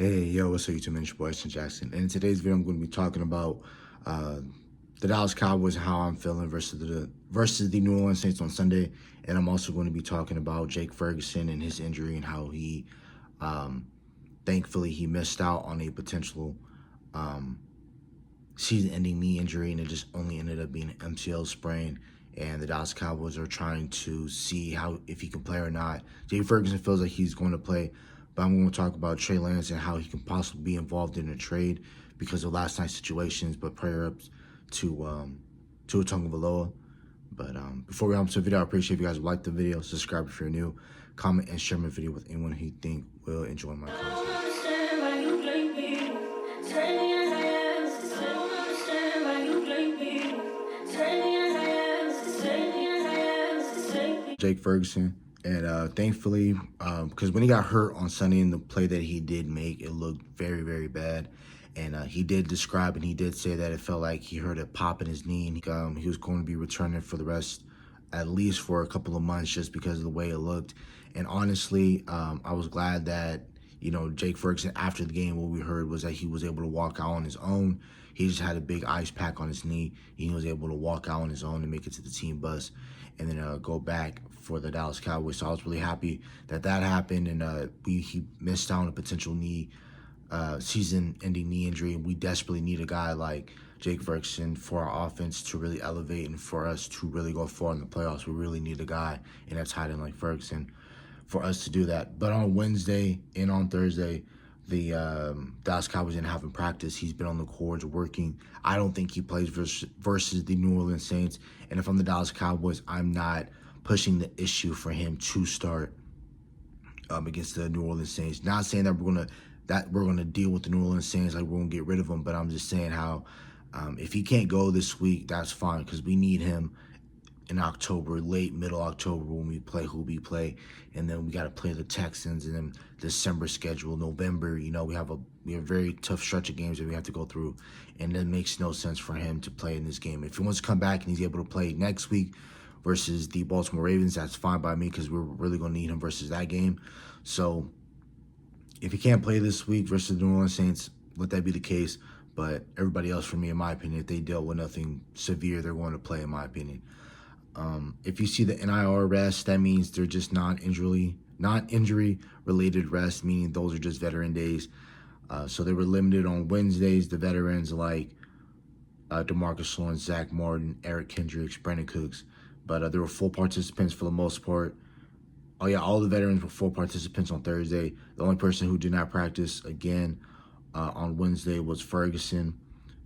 Hey, yo, what's up, YouTube? Man, it's your boy, Jackson. And in today's video, I'm going to be talking about uh, the Dallas Cowboys and how I'm feeling versus the New Orleans Saints on Sunday. And I'm also going to be talking about Jake Ferguson and his injury and how he, thankfully, he missed out on a potential um, season-ending knee injury, and it just only ended up being an MCL sprain. And the Dallas Cowboys are trying to see how if he can play or not. Jake Ferguson feels like he's going to play, but I'm going to talk about Trey Lance and how he can possibly be involved in a trade because of last night's situations. But prayer ups to Tua Tagovailoa. But before we hop into the video, I appreciate if you guys would like the video, subscribe if you're new, comment and share my video with anyone who you think will enjoy my content. Jake Ferguson, and thankfully, because when he got hurt on Sunday in the play that he did make, it looked very, very bad. And he did describe and he did say that it felt like he heard a pop in his knee, and he was going to be returning for the rest, at least for a couple of months, just because of the way it looked. And honestly, I was glad that, Jake Ferguson, after the game, what we heard was that he was able to walk out on his own. He just had a big ice pack on his knee. He was able to walk out on his own and make it to the team bus and then go back for the Dallas Cowboys. So I was really happy that happened, and he missed out on a potential season-ending knee injury. And we desperately need a guy like Jake Ferguson for our offense to really elevate and for us to really go far in the playoffs. We really need a guy in a tight end like Ferguson for us to do that. But on Wednesday and on Thursday, the Dallas Cowboys didn't have him practice. He's been on the cords working. I don't think he plays versus the New Orleans Saints. And if I'm the Dallas Cowboys, I'm not pushing the issue for him to start against the New Orleans Saints. Not saying that we're gonna deal with the New Orleans Saints, like we're gonna get rid of him, but I'm just saying how if he can't go this week, that's fine, because we need him in October, middle October, when we play who we play. And then we got to play the Texans, and then December schedule, November, we have a very tough stretch of games that we have to go through, and it makes no sense for him to play in this game. If he wants to come back and he's able to play next week versus the Baltimore Ravens, that's fine by me, because we're really going to need him versus that game. So if he can't play this week versus the New Orleans Saints, let that be the case. But everybody else, for me, in my opinion, if they dealt with nothing severe, they're going to play, in my opinion. If you see the NIR rest, that means they're just non-injury related rest, meaning those are just veteran days. So they were limited on Wednesdays, the veterans like DeMarcus Lawrence, Zach Martin, Eric Kendricks, Brandon Cooks. But there were full participants for the most part. Oh yeah, all the veterans were full participants on Thursday. The only person who did not practice again on Wednesday was Ferguson,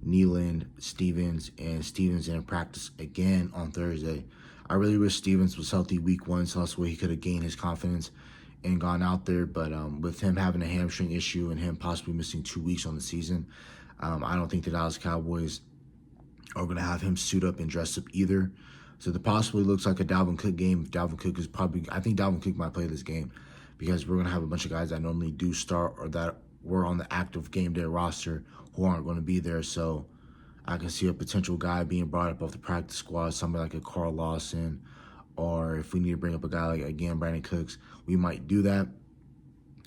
Nealon, Stevens, and Stevens didn't practice again on Thursday. I really wish Stevens was healthy week one, so that's where he could have gained his confidence and gone out there. But with him having a hamstring issue and him possibly missing 2 weeks on the season, I don't think the Dallas Cowboys are going to have him suit up and dress up either. So it possibly looks like a Dalvin Cook game. Dalvin Cook is I think Dalvin Cook might play this game, because we're going to have a bunch of guys that normally do start or that were on the active game day roster who aren't going to be there. So I can see a potential guy being brought up off the practice squad, somebody like a Carl Lawson, or if we need to bring up a guy like, again, Brandon Cooks, we might do that.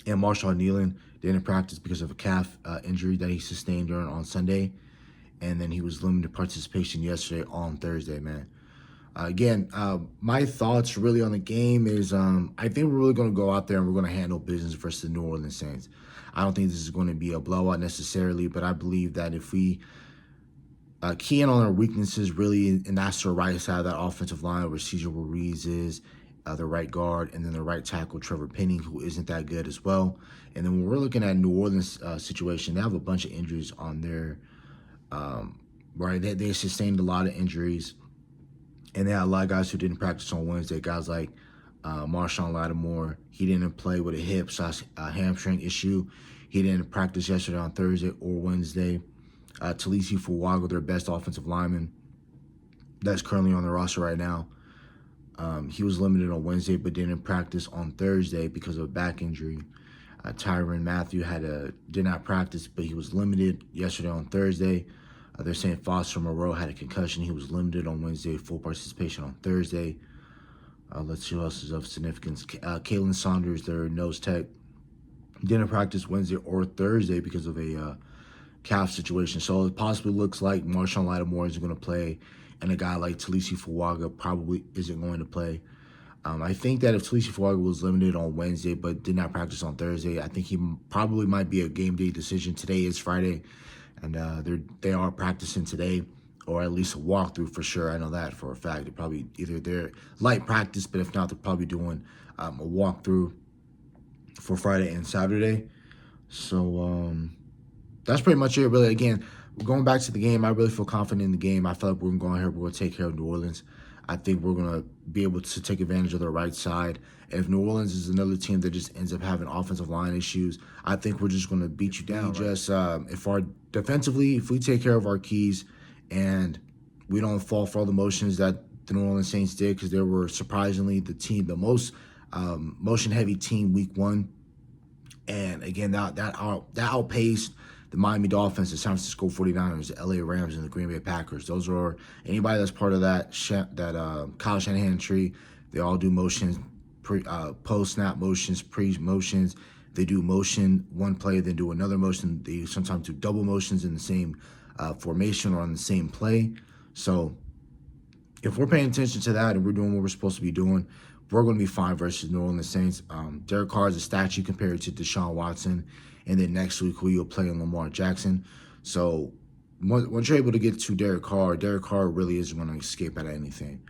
And Marshall Nealon didn't practice because of a calf injury that he sustained on Sunday, and then he was limited participation yesterday on Thursday, man. Again, my thoughts really on the game is I think we're really going to go out there and we're going to handle business versus the New Orleans Saints. I don't think this is going to be a blowout necessarily, but I believe that if we key in on our weaknesses, really, and that's the right side of that offensive line where Cesar Ruiz is, the right guard, and then the right tackle, Trevor Penning, who isn't that good as well. And then when we're looking at New Orleans situation, they have a bunch of injuries on their right. They sustained a lot of injuries. And they had a lot of guys who didn't practice on Wednesday. Guys like Marshawn Lattimore, he didn't play with a hip/hamstring issue. He didn't practice yesterday on Thursday or Wednesday. Talisi Fuaga, their best offensive lineman, that's currently on the roster right now. He was limited on Wednesday but didn't practice on Thursday because of a back injury. Tyrann Mathieu did not practice, but he was limited yesterday on Thursday. They're saying Foster Moreau had a concussion. He was limited on Wednesday, full participation on Thursday. Let's see who else is of significance. Kalen Saunders, their nose tech, didn't practice Wednesday or Thursday because of a calf situation. So it possibly looks like Marshawn Lattimore is going to play, and a guy like Talisi Fuaga probably isn't going to play. I think that if Talisi Fuaga was limited on Wednesday but did not practice on Thursday, I think he probably might be a game day decision. Today is Friday, and they are practicing today, or at least a walkthrough for sure. I know that for a fact. They're probably either they're light practice, but if not, they're probably doing a walkthrough for Friday and Saturday. So that's pretty much it, really. Again, going back to the game, I really feel confident in the game. I feel like we're going to go out here, we're going to take care of New Orleans. I think we're going to be able to take advantage of the right side. And if New Orleans is another team that just ends up having offensive line issues, I think we're just going to beat you down. Just if our defensively, if we take care of our keys and we don't fall for all the motions that the New Orleans Saints did, because they were surprisingly the most motion-heavy team week one. And again, that outpaced the Miami Dolphins, the San Francisco 49ers, the LA Rams, and the Green Bay Packers. Those are anybody that's part of that Kyle Shanahan tree. They all do motions, post snap motions, pre motions. They do motion one play, then do another motion. They sometimes do double motions in the same formation or on the same play. So if we're paying attention to that and we're doing what we're supposed to be doing, we're going to be fine versus New Orleans Saints. Derek Carr is a statue compared to Deshaun Watson. And then next week, who you'll play on Lamar Jackson. So once you're able to get to Derek Carr really isn't going to escape out of anything.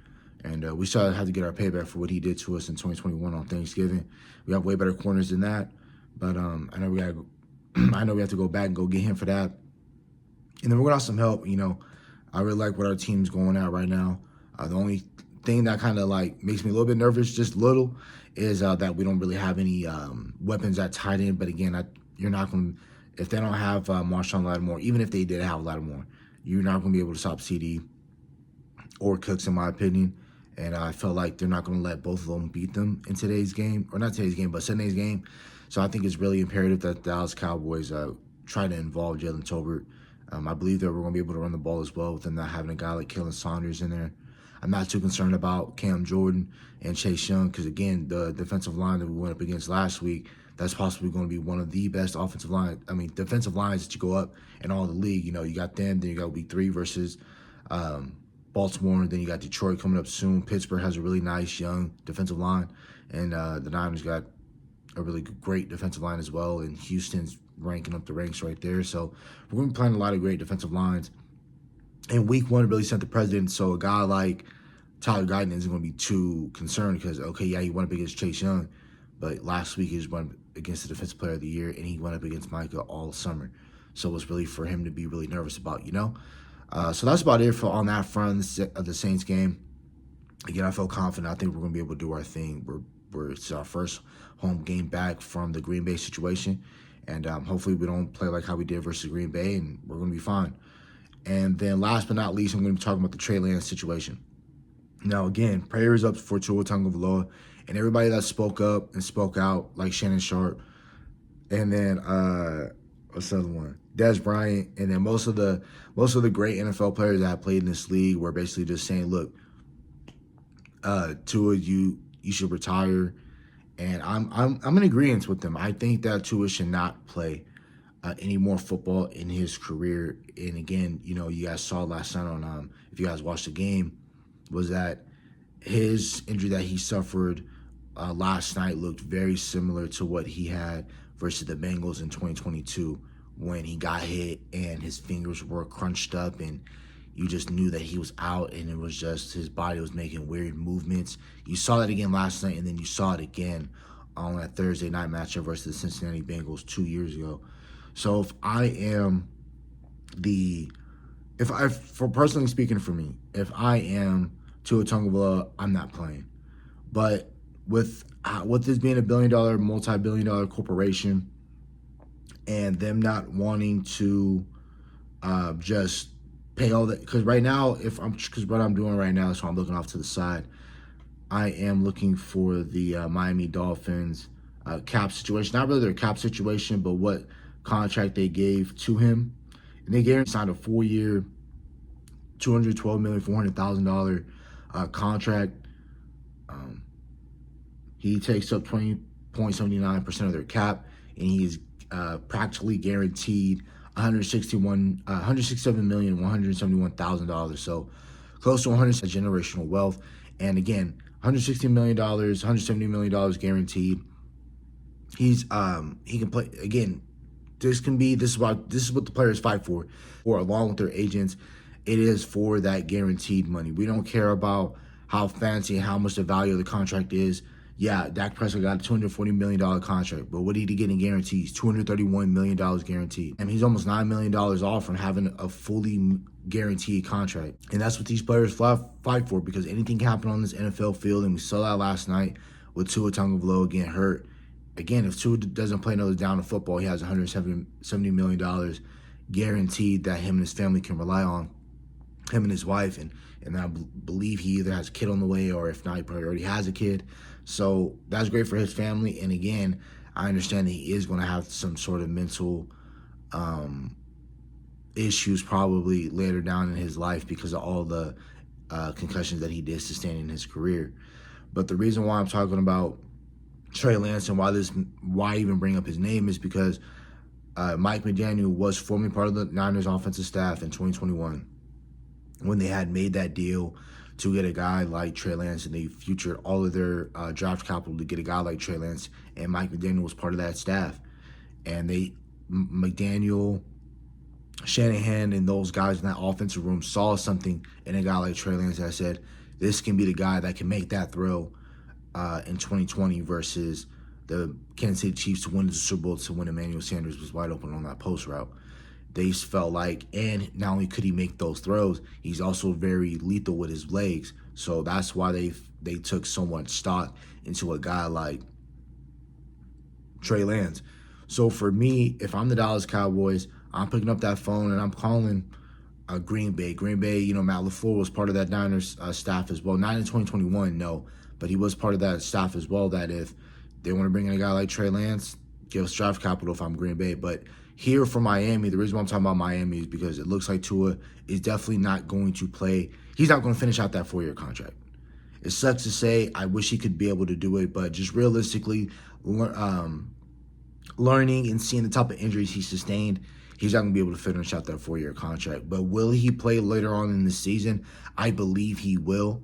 And we still have to get our payback for what he did to us in 2021 on Thanksgiving. We have way better corners than that. But I know we have to go back and go get him for that. And then we're going to have some help. I really like what our team's going at right now. The only thing that kind of like makes me a little bit nervous, just little, is that we don't really have any weapons at tight end. But again, you're not going to, if they don't have Marshawn Lattimore, even if they did have Lattimore, you're not going to be able to stop CD or Cooks, in my opinion. And I feel like they're not going to let both of them beat them in today's game, or not today's game, but Sunday's game. So I think it's really imperative that the Dallas Cowboys try to involve Jalen Tolbert. I believe that we're going to be able to run the ball as well with them not having a guy like Kalen Saunders in there. I'm not too concerned about Cam Jordan and Chase Young because, again, the defensive line that we went up against last week, that's possibly going to be one of the best defensive lines that you go up in all the league. You got them, then you got week 3 versus Baltimore, and then you got Detroit coming up soon. Pittsburgh has a really nice young defensive line, and the Niners got a really great defensive line as well, and Houston's ranking up the ranks right there. So we're going to be playing a lot of great defensive lines. And week 1 really set the precedent, so a guy like Tyler Guyton isn't going to be too concerned because, okay, yeah, he went up against Chase Young, but last week he just went up against the Defensive Player of the Year, and he went up against Micah all summer. So it was really for him to be really nervous about, So that's about it on that front of the Saints game. Again, I feel confident. I think we're going to be able to do our thing. It's our first home game back from the Green Bay situation, and hopefully we don't play like how we did versus Green Bay, and we're going to be fine. And then last but not least, I'm going to be talking about the Trey Lance situation. Now, again, prayers up for Tua Tagovailoa and everybody that spoke up and spoke out, like Shannon Sharp, and then what's the other one? Dez Bryant, and then most of the great NFL players that have played in this league were basically just saying, look, Tua, you should retire, and I'm in agreement with them. I think that Tua should not play any more football in his career. And again, you guys saw last night on if you guys watched the game, was that his injury that he suffered last night looked very similar to what he had versus the Bengals in 2022 when he got hit and his fingers were crunched up and you just knew that he was out, and it was just his body was making weird movements. You saw that again last night, and then you saw it again on that Thursday night matchup versus the Cincinnati Bengals 2 years ago. So for personally speaking for me, if I am Tua Tagovailoa, I'm not playing. But with this being a billion-dollar, multi-billion-dollar corporation, and them not wanting to just pay all that, because right now, because what I'm doing right now is I'm looking off to the side. I am looking for the Miami Dolphins cap situation. Not really their cap situation, but what contract they gave to him. And they signed a 4-year, $212,400,000 contract. He takes up 20.79% of their cap. and he is practically guaranteed 167,171,000 dollars. So close to 100 generational wealth. And again, $160 million, $170 million guaranteed. He can play again. This is what the players fight for, or along with their agents. It is for that guaranteed money. We don't care about how fancy and how much the value of the contract is. Yeah, Dak Prescott got a $240 million contract, but what did he get in guarantees? $231 million guaranteed. And he's almost $9 million off from having a fully guaranteed contract. And that's what these players fight for, because anything can happen on this NFL field, and we saw that last night with Tua Tagovailoa getting hurt. Again, if Tua doesn't play another down of football, he has $170 million guaranteed that him and his family can rely on, him and his wife. And I believe he either has a kid on the way, or if not, he probably already has a kid. So that's great for his family. And again, I understand that he is going to have some sort of mental issues probably later down in his life because of all the concussions that he did sustain in his career. But the reason why I'm talking about Trey Lance and why I even bring up his name is because Mike McDaniel was formerly part of the Niners offensive staff in 2021 when they had made that deal to get a guy like Trey Lance, and they futured all of their draft capital to get a guy like Trey Lance, and Mike McDaniel was part of that staff. And McDaniel, Shanahan, and those guys in that offensive room saw something in a guy like Trey Lance that said, this can be the guy that can make that throw in 2020 versus the Kansas City Chiefs to win the Super Bowl, to when Emmanuel Sanders was wide open on that post route. They felt like, and not only could he make those throws, he's also very lethal with his legs. So that's why they took so much stock into a guy like Trey Lance. So for me, if I'm the Dallas Cowboys, I'm picking up that phone and I'm calling Green Bay. Green Bay, Matt LaFleur was part of that Niners staff as well. Not in 2021, no, but he was part of that staff as well, that if they want to bring in a guy like Trey Lance, give us draft capital if I'm Green Bay. But here for Miami, the reason why I'm talking about Miami is because it looks like Tua is definitely not going to play. He's not going to finish out that 4-year contract. It sucks to say. I wish he could be able to do it, but just realistically, learning and seeing the type of injuries he sustained, he's not going to be able to finish out that 4-year contract. But will he play later on in the season? I believe he will.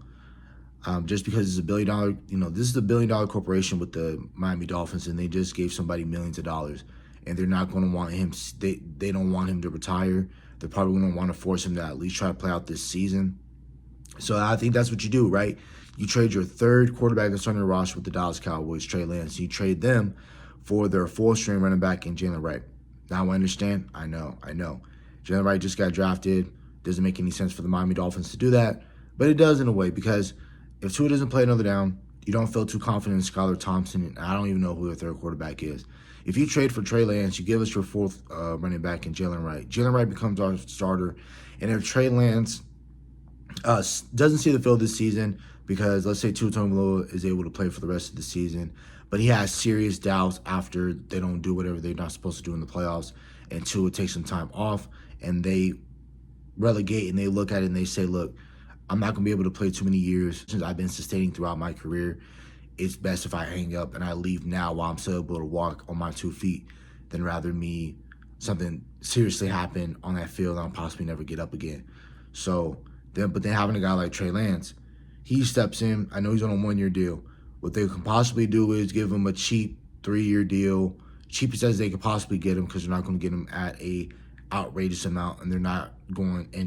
Just because it's $1 billion, this is a $1 billion corporation with the Miami Dolphins, and they just gave somebody millions of dollars, and they're not going to want him. They don't want him to retire. They're probably going to want to force him to at least try to play out this season. So I think that's what you do, right? You trade your third quarterback that's on your roster with the Dallas Cowboys, Trey Lance. You trade them for their fourth-string running back in Jalen Wright. Now I understand. I know. Jalen Wright just got drafted. Doesn't make any sense for the Miami Dolphins to do that, but it does in a way, because if Tua doesn't play another down, you don't feel too confident in Skylar Thompson, and I don't even know who their third quarterback is. If you trade for Trey Lance, you give us your fourth running back in Jalen Wright. Jalen Wright becomes our starter, and if Trey Lance doesn't see the field this season, because let's say Tua Tagovailoa is able to play for the rest of the season, but he has serious doubts after they don't do whatever they're not supposed to do in the playoffs, and Tua takes some time off, and they relegate, and they look at it and they say, look, I'm not going to be able to play too many years since I've been sustaining throughout my career. It's best if I hang up and I leave now while I'm still able to walk on my 2 feet than rather something seriously happen on that field and I'll possibly never get up again. But then having a guy like Trey Lance, he steps in. I know he's on a 1-year deal. What they can possibly do is give him a cheap 3-year deal, cheapest as they could possibly get him, because they're not going to get him at a outrageous amount, and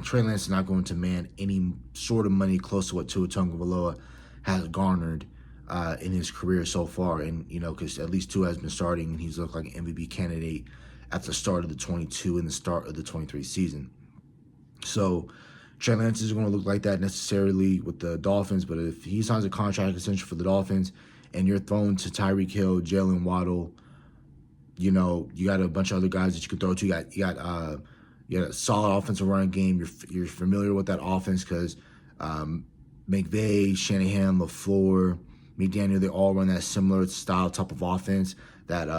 Trey Lance is not going to demand any sort of money close to what Tua Tagovailoa has garnered in his career so far. And because at least Tua has been starting, and he's looked like an MVP candidate at the start of the 22 and the start of the 23 season. So Trey Lance isn't going to look like that necessarily with the Dolphins, but if he signs a contract extension for the Dolphins and you're thrown to Tyreek Hill, Jalen Waddle, you got a bunch of other guys that you could throw to. You got a solid offensive running game. You're familiar with that offense because McVay, Shanahan, LaFleur, McDaniel, they all run that similar style type of offense, that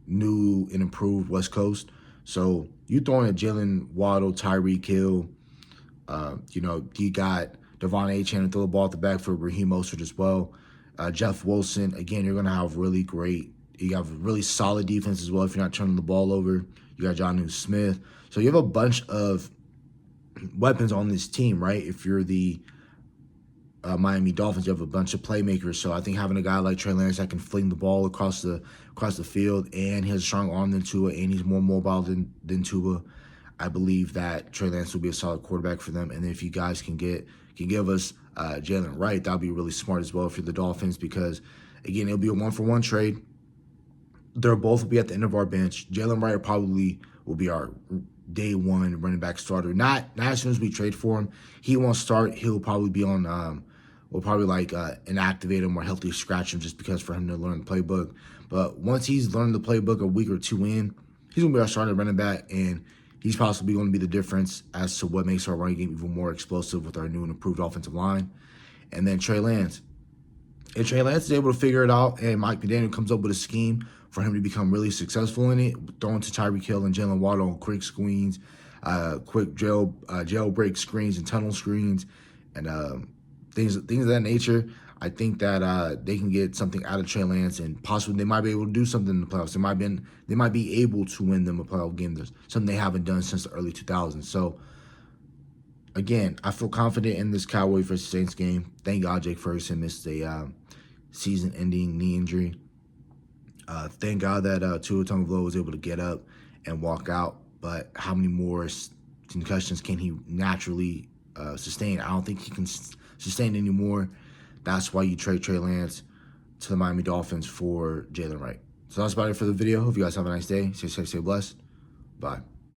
new and improved West Coast. So you throwing at Jalen Waddle, Tyreek Hill, you got Devon Achane to throw the ball at the back for Raheem Mostert as well. Jeff Wilson, again, you're going to have really great You have a really solid defense as well if you're not turning the ball over. You got Jonnu Smith. So you have a bunch of weapons on this team, right? If you're the Miami Dolphins, you have a bunch of playmakers. So I think having a guy like Trey Lance that can fling the ball across the field, and he has a strong arm than Tua, and he's more mobile than Tua, I believe that Trey Lance will be a solid quarterback for them. And if you guys can give us Jalen Wright, that'll be really smart as well for the Dolphins, because again, it'll be a 1-for-1 trade. They'll both be at the end of our bench. Jalen Wright probably will be our day one running back starter. Not as soon as we trade for him. He won't start. He'll probably be on. We'll probably inactivate him or healthy scratch him just because for him to learn the playbook. But once he's learned the playbook a week or two in, he's gonna be our starting running back, and he's possibly going to be the difference as to what makes our running game even more explosive with our new and improved offensive line. And then Trey Lance. If Trey Lance is able to figure it out and Mike McDaniel comes up with a scheme for him to become really successful in it, throwing to Tyreek Hill and Jalen Waddle on quick screens, quick jailbreak screens and tunnel screens, and things of that nature, I think that they can get something out of Trey Lance, and possibly they might be able to do something in the playoffs. They might be able to win them a playoff game. There's something they haven't done since the early 2000s. So again, I feel confident in this Cowboys versus Saints game. Thank God Jake Ferguson missed a season-ending knee injury. Thank God that Tua Tagovailoa was able to get up and walk out. But how many more concussions can he naturally sustain? I don't think he can sustain anymore. That's why you trade Trey Lance to the Miami Dolphins for Jalen Wright. So that's about it for the video. Hope you guys have a nice day. Stay safe, stay blessed. Bye.